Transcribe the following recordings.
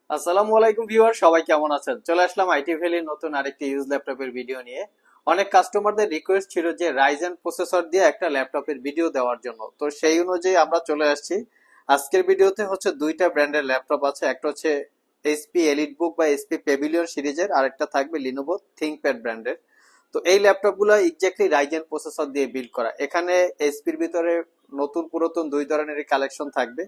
আসসালামু আলাইকুম ভিউয়ার, সবাই কেমন আছেন? চলে আসলাম আইটি ভ্যালির নতুন আরেকটি ইউজ ল্যাপটপের ভিডিও নিয়ে। অনেক কাস্টমারদের রিকোয়েস্ট ছিল যে রাইজেন প্রসেসর দিয়ে একটা ল্যাপটপের ভিডিও দেওয়ার জন্য, তো সেই অনুযায়ী আমরা চলে আসছি। আজকের ভিডিওতে হচ্ছে দুইটা ব্র্যান্ডের ল্যাপটপ আছে, একটা হচ্ছে এইচপি এলিটবুক বা এইচপি প্যাভিলিয়ন সিরিজের, আর একটা থাকবে লিনোভো থিংকপ্যাড ব্র্যান্ডের। তো এই ল্যাপটপগুলো এক্স্যাক্টলি রাইজেন প্রসেসর দিয়ে বিল্ড করা। এখানে এইচপির ভিতরে নতুন পুরাতন দুই ধরনেরই কালেকশন থাকবে।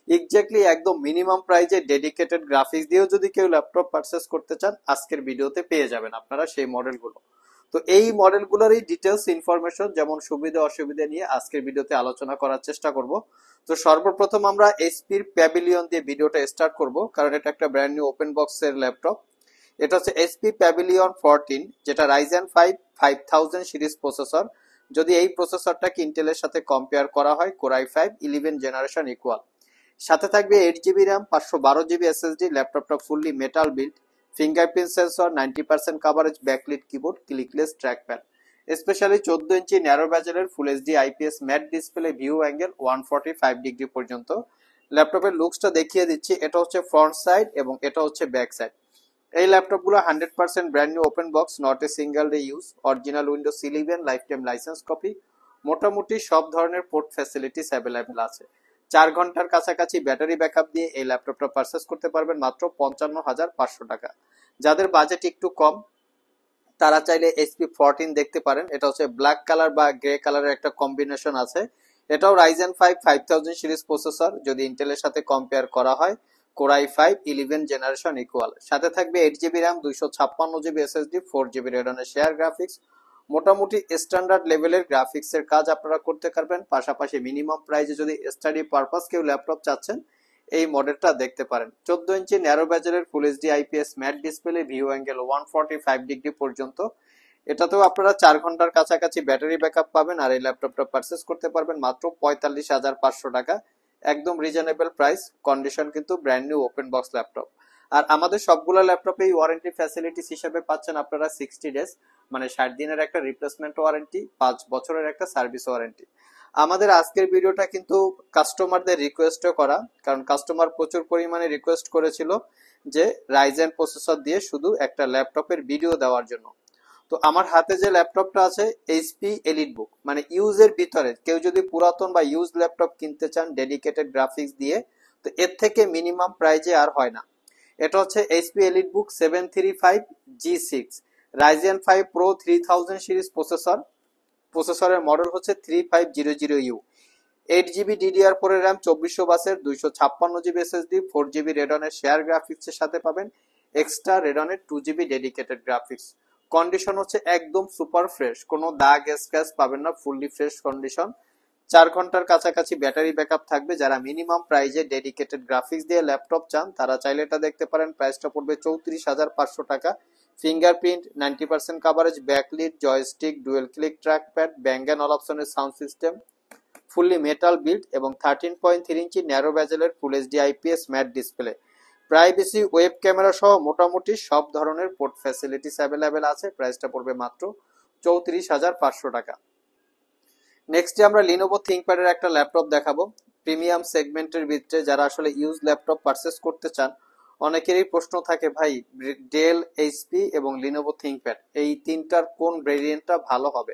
এক্স্যাক্টলি একদম মিনিমাম প্রাইজে ডেডিকেটেড গ্রাফিক্স দিয়েও যদি কেউ ল্যাপটপ পারচেস করতে চান, আজকের ভিডিওতে পেয়ে যাবেন আপনারা সেই মডেলগুলো। তো এই মডেলগুলোরই ডিটেলস ইনফরমেশন, যেমন সুবিধা অসুবিধা নিয়ে আজকের ভিডিওতে আলোচনা করার চেষ্টা করব। তো সর্বপ্রথম আমরা এইচপির প্যাভিলিয়ন দিয়ে ভিডিওটা স্টার্ট করব, কারণ এটা একটা ব্র্যান্ড নিউ ওপেন বক্সের ল্যাপটপ। এটা হচ্ছে এইচপি প্যাভিলিয়ন 14, যেটা রাইজেন 5 5000 সিরিজ প্রসেসর। যদি এই প্রসেসরটাকে ইন্টেলের সাথে কম্পেয়ার করা হয়, কোরাই 5 11 জেনারেশন ইকুয়াল। সাথে থাকবে 8 জিবি র্যাম, 512 জিবি এসএসডি। ল্যাপটপটা fully metal build, fingerprint sensor, 90% coverage, backlit keyboard, clickless trackpad. Specially 14 inch narrow ব্যাজেলের full HD IPS matte display, view angle 145 degree পর্যন্ত। ল্যাপটপের লুকসটা দেখিয়ে দিচ্ছি। এটা হচ্ছে ফ্রন্ট সাইড এবং এটা হচ্ছে ব্যাক সাইড। এই ল্যাপটপগুলো 100% brand new open box, not a single day use, original Windows 11 life time licence copy. মোটামুটি সব ধরনের পোর্ট ফ্যাসিলিটিস অ্যাভেলেবেল আছে। 4 ঘন্টার কাছাকাছি ব্যাটারি ব্যাকআপ দিয়ে এই ল্যাপটপটা পারচেস করতে পারবেন মাত্র 55,500 টাকা। যাদের বাজেট একটু কম, তারা চাইলে এইচপি 14 দেখতে পারেন। এটা হচ্ছে ব্ল্যাক কালার বা গ্রে কালারের একটা কম্বিনেশন আছে। এটাও রাইজেন 5 5000 সিরিজ প্রসেসর, যদি ইন্টেলের সাথে কম্পেয়ার করা হয়, কোরাই 5 11 জেনারেশন ইকুয়াল। সাথে থাকবে 8 GB RAM, 256 GB SSD, 4 GB রেডনের শেয়ার গ্রাফিক্স। মোটামুটি স্ট্যান্ডার্ড লেভেলের গ্রাফিক্স এর কাজ আপনারা করতে পারবেন। পাশাপাশি মিনিমাম প্রাইসে যদি স্টাডি পারপাস কেউ ল্যাপটপ চাচ্ছেন, এই মডেলটা দেখতে পারেন। 14 ইঞ্চি ন্যারো ব্যাজেলের full HD IPS matte display, view angle 145 degree পর্যন্ত। এটাতেও আপনারা 4 ঘন্টার কাছাকাছি ব্যাটারি ব্যাকআপ পাবেন, আর এই ল্যাপটপটা পারচেস করতে পারবেন মাত্র 45,500 টাকা। একদম রিজনেবল প্রাইস, কন্ডিশন কিন্তু brand new open box laptop. আর আমাদের সবগুলো ল্যাপটপেই ওয়ারেন্টি ফ্যাসিলিটিস হিসেবে পাচ্ছেন আপনারা 60 ডেজ, মানে 60 দিনের একটা রিপ্লেসমেন্ট ওয়ারেন্টি, 5 বছরের একটা সার্ভিস ওয়ারেন্টি। আমাদের আজকের ভিডিওটা কিন্তু কাস্টমারদের রিকোয়েস্টও করা, কারণ কাস্টমার প্রচুর পরিমাণে রিকোয়েস্ট করেছিল যে রাইজেন প্রসেসর দিয়ে শুধু একটা ল্যাপটপের ভিডিও দেওয়ার জন্য। তো আমার হাতে যে ল্যাপটপটা আছে, এইচপি এলিটবুক, মানে ইউজের ভিতরে কেউ যদি পুরাতন বা ইউজ ল্যাপটপ কিনতে চান ডেডিকেটেড গ্রাফিক্স দিয়ে, তো এর থেকে মিনিমাম প্রাইজে আর হয় না। এটা হচ্ছে HP EliteBook 735G6 Ryzen 5 pro 3000 series processor. প্রসেসরের মডেল হচ্ছে 3500U। 8 জিবি DDR4 এর র্যাম, 2400 বাসের, 256 জিবি এসএসডি, 4 জিবি রেডনের শেয়ার গ্রাফিক্স এর সাথে পাবেন এক্সট্রা রেডনের 2 জিবি ডেডিকেটেড গ্রাফিক্স। কন্ডিশন হচ্ছে একদম সুপার ফ্রেশ, কোনো দাগ স্ক্র্যাচ পাবেন না, ফুললি ফ্রেশ কন্ডিশন। 4 ঘন্টার কাছাকাছি ব্যাটারি ব্যাকআপ থাকবে। যারা মিনিমাম প্রাইজে ডেডিকেটেড গ্রাফিক্স দিয়ে ল্যাপটপ চান, তারা চাইলে এটা দেখতে পারেন। প্রাইসটা পড়বে 34,500 টাকা। Fingerprint, 90% coverage, backlit, joystick, dual click trackpad, bang and অলাপসনের sound system, fully metal build এবং 13.3 ইঞ্চি ন্যারো ব্যাজেলের full HD IPS matte display. Privacy web camera সহ মোটামুটি সব ধরনের পোর্ট ফ্যাসিলিটিস অ্যাভেলেবেল আছে। প্রাইসটা পড়বে মাত্র 34,500 টাকা। নেক্সটে আমরা লিনোভো থিংকপ্যাডের একটা ল্যাপটপ দেখাবো। প্রিমিয়াম সেগমেন্টের ভিতরে যারা আসলে ইউজ ল্যাপটপ পারচেস করতে চান, অনেকেরই প্রশ্ন থাকে, ভাই ডেল, এইচপি এবং লিনোভো থিংকপ্যাড এই তিনটার কোন ভেরিয়েন্টটা ভালো হবে।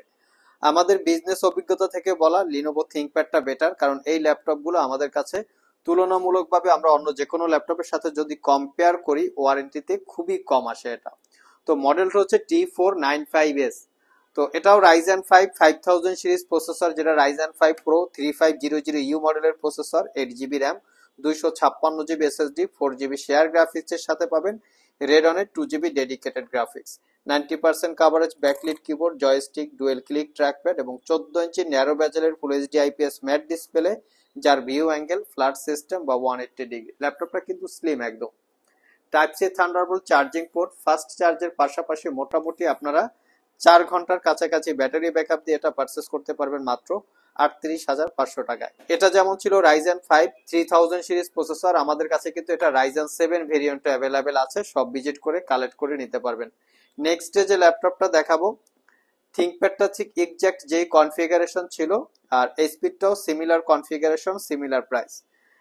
আমাদের বিজনেস অভিজ্ঞতা থেকে বলা, লিনোভো থিংকপ্যাডটা বেটার, কারণ এই ল্যাপটপগুলো আমাদের কাছে তুলনামূলকভাবে আমরা অন্য যে কোনো ল্যাপটপের সাথে যদি কম্পেয়ার করি, ওয়ারেন্টিতে খুবই কম আসে এটা। তো মডেলটা হচ্ছে T495S। তো এটাও রাইজেন 5 5000 সিরিজ প্রসেসর, যেটা রাইজেন 5 প্রো 3500U মডেলের processor. 8 GB RAM, 256 GB SSD, 4 GB share graphics এর সাথে পাবেন রেডনের 2 GB dedicated graphics. 90% coverage, backlit keyboard, joystick, dual click trackpad এবং 14 ইঞ্চি ন্যারো ব্যাজেলের full HD IPS matte display, যার view angle flat system বা 180 degree. ল্যাপটপটা কিন্তু স্লিম একদম। Type C thunderbolt charging port, fast চার্জের পাশাপাশি মোটামুটি আপনারা 4 ঘন্টার কাছাকাছি ব্যাটারি ব্যাকআপ দিয়ে এটা পারচেস করতে পারবেন মাত্র 38,500 টাকায়। এটা যেমন ছিল রাইজেন 5 3000 সিরিজ প্রসেসর, আমাদের কাছে কিন্তু এটা রাইজেন 7 ভেরিয়েন্টে অ্যাভেলেবেল আছে। সব ভিজিট করে কালেক্ট করে নিতে পারবেন। নেক্সট যে ল্যাপটপটা দেখাবো, থিংকপ্যাডটা ঠিক এক্সাক্ট যেই কনফিগারেশন ছিল, আর এইচপিটাও সিমিলার কনফিগারেশন, সিমিলার প্রাইস।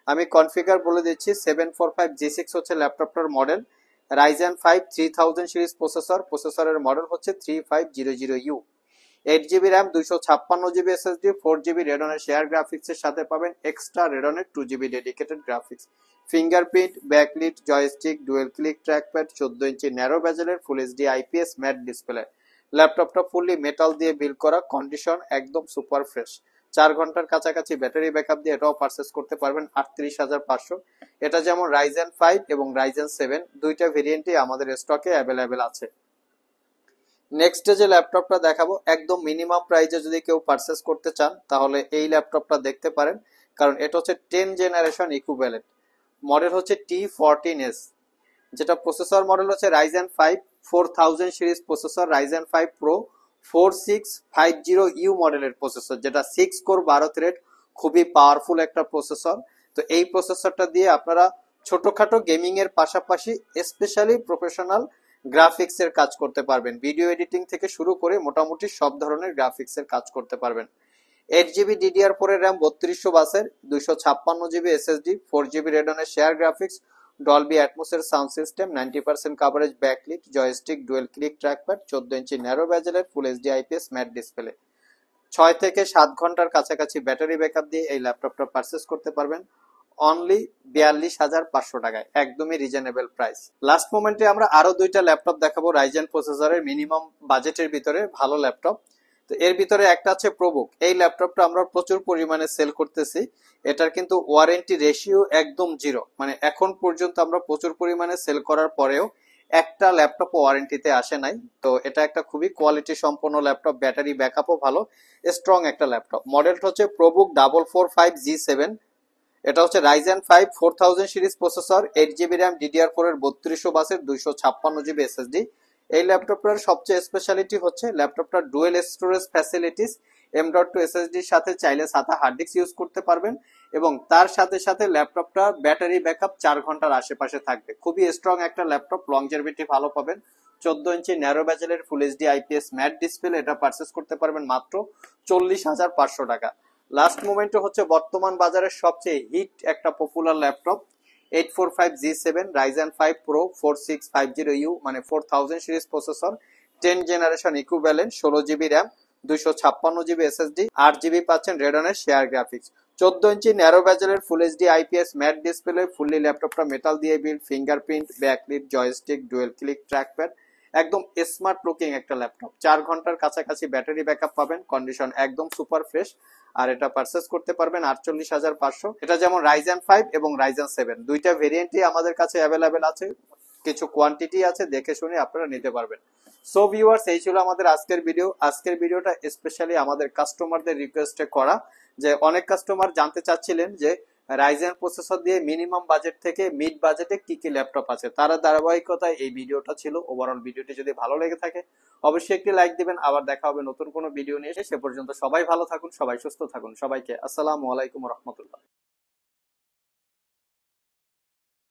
আমি কনফিগার বলে দিচ্ছি। 745G6 হচ্ছে ল্যাপটপটার মডেল। Ryzen 5 3000 সিরিজ প্রসেসরের মডেল হচ্ছে 3500U। 8GB RAM, 256GB SSD, 4GB রেডনের শেয়ার গ্রাফিক্সের সাথে পাবেন এক্সট্রা রেডনের 2GB dedicated graphics, fingerprint, backlit, joystick, dual click trackpad, 14 inch narrow বেজেলের full HD IPS matte display. ল্যাপটপটা ফুললি মেটাল দিয়ে বিল্ড করা, কন্ডিশন একদম সুপার ফ্রেশ। 4 ঘন্টার কাছাকাছি ব্যাটারি ব্যাকআপ দিয়ে এটাও পারচেস করতে পারবেন 38,500। এটা যেমন Ryzen 5 এবং Ryzen 7 দুইটা ভেরিয়েন্টই আমাদের স্টকে অ্যাভেলেবেল আছে। নেক্সট যে ল্যাপটপটা দেখাবো, একদম মিনিমাম প্রাইসে যদি কেউ পারচেস করতে চান তাহলে এই ল্যাপটপটা দেখতে পারেন, কারণ এটা হচ্ছে 10 জেনারেশন ইকুইভ্যালেন্ট। মডেল হচ্ছে T14S, যেটা প্রসেসর মডেল হচ্ছে Ryzen 5 4000 series processor, Ryzen 5 Pro 4650U মডেলের প্রসেসর, যেটা 6 কোর 12 থ্রেড, খুবই পাওয়ারফুল একটা প্রসেসর। তো এই প্রসেসরটা দিয়ে আপনারা ছোটখাটো গেমিং এর পাশাপাশি স্পেশালি প্রফেশনাল গ্রাফিক্স এর কাজ করতে পারবেন। ভিডিও এডিটিং থেকে শুরু করে মোটামুটি সব ধরনের গ্রাফিক্স এর কাজ করতে পারবেন। 8GB DDR4 এর র্যাম, 3200 বাসের, 256GB SSD, 4GB রেডনের শেয়ার গ্রাফিক্স, ডলবি অ্যাটমোস এর sound system, 90% coverage, backlit, joystick, dual click trackpad, 14 inch narrow বেজেলের full HD IPS matte display. 6 থেকে 7 ঘন্টার কাছাকাছি ব্যাটারি ব্যাকআপ দিয়ে এই ল্যাপটপটা পারচেস করতে পারবেন অনলি 42,500 টাকায়, একদমই রিজনেবল প্রাইস। লাস্ট মোমেন্টে আমরা আরো দুইটা ল্যাপটপ দেখাবো রাইজেন প্রসেসরের মিনিমাম বাজেটের ভিতরে ভালো ল্যাপটপ। তো এর ভিতরে একটা আছে প্রোবুক। এই ল্যাপটপটা আমরা প্রচুর পরিমাণে সেল করতেছি। এটার কিন্তু ওয়ারেন্টি রেশিও একদম জিরো, মানে এখন পর্যন্ত আমরা প্রচুর পরিমাণে সেল করার পরেও একটা ল্যাপটপ ওয়ারেন্টিতে আসে নাই। তো এটা একটা খুবই কোয়ালিটি সম্পন্ন ল্যাপটপ, ব্যাটারি ব্যাকআপও ভালো, স্ট্রং একটা ল্যাপটপ। মডেলটা হচ্ছে প্রোবুক 445G7। এটা হচ্ছে Ryzen 5 4000 series processor, 8GB RAM, DDR4 এর 3200 বাসের, 256GB SSD। এই ল্যাপটপটার সবচেয়ে স্পেশালিটি হচ্ছে ল্যাপটপটা dual storage facilities, M.2 SSD র সাথে চাইলে SATA হার্ড ডিস্ক ইউজ করতে পারবেন, এবং তার সাথে সাথে ল্যাপটপটা ব্যাটারি ব্যাকআপ 4 ঘন্টার আশেপাশে থাকবে। খুবই স্ট্রং একটা ল্যাপটপ, লংজেভিটি ভালো পাবেন। 14 ইঞ্চি ন্যারো বেজেলের full HD IPS matte display. এটা পারচেস করতে পারবেন মাত্র 40,500 টাকা। লাস্ট মোমেন্টে হচ্ছে বর্তমান বাজারের সবচেয়ে হিট একটা popular laptop 845G7 Ryzen 5 Pro 4650U, মানে 4000 series processor, 10 generation equivalent, 16GB RAM, 256GB SSD, 8GB পাচ্ছেন রেডনের শেয়ার গ্রাফিক্স, 14 ইঞ্চি ন্যারো বেজেলের full HD IPS matte display. Fully ল্যাপটপটা মেটাল দিয়ে build, fingerprint, backlit, joystick, dual click trackpad, একদম smart looking একটা laptop. 4 ঘন্টার কাছাকাছি ব্যাটারি ব্যাকআপ পাবেন, কন্ডিশন একদম সুপার ফ্রেশ। আর এটা পারচেস করতে পারবেন 48,500। এটা যেমন Ryzen 5 এবং Ryzen 7 দুইটা ভেরিয়েন্টই আমাদের কাছে অ্যাভেলেবেল আছে, কিছু কোয়ান্টিটি আছে, দেখে শুনে আপনারা নিতে পারবেন। সো ভিউয়ার্স, এই ছিল আমাদের আজকের ভিডিও। আজকের ভিডিওটা স্পেশালি আমাদের কাস্টমারদের রিকোয়েস্টে করা, যে অনেক কাস্টমার জানতে চাচ্ছিলেন যে রাইজেন প্রসেসর দিয়ে মিনিমাম বাজেট থেকে মিড বাজেটে কি কি ল্যাপটপ আছে। তারা ধারাবাহিকতায় এই ভিডিওটা ছিল। ওভারঅল ভিডিওটি যদি ভালো লেগে থাকে অবশ্যই একটি লাইক দিবেন। আবার দেখা হবে নতুন কোনো ভিডিও নিয়ে এসে। সে পর্যন্ত সবাই ভালো থাকুন, সবাই সুস্থ থাকুন। সবাইকে আসসালামু আলাইকুম রহমতুল্লাহ।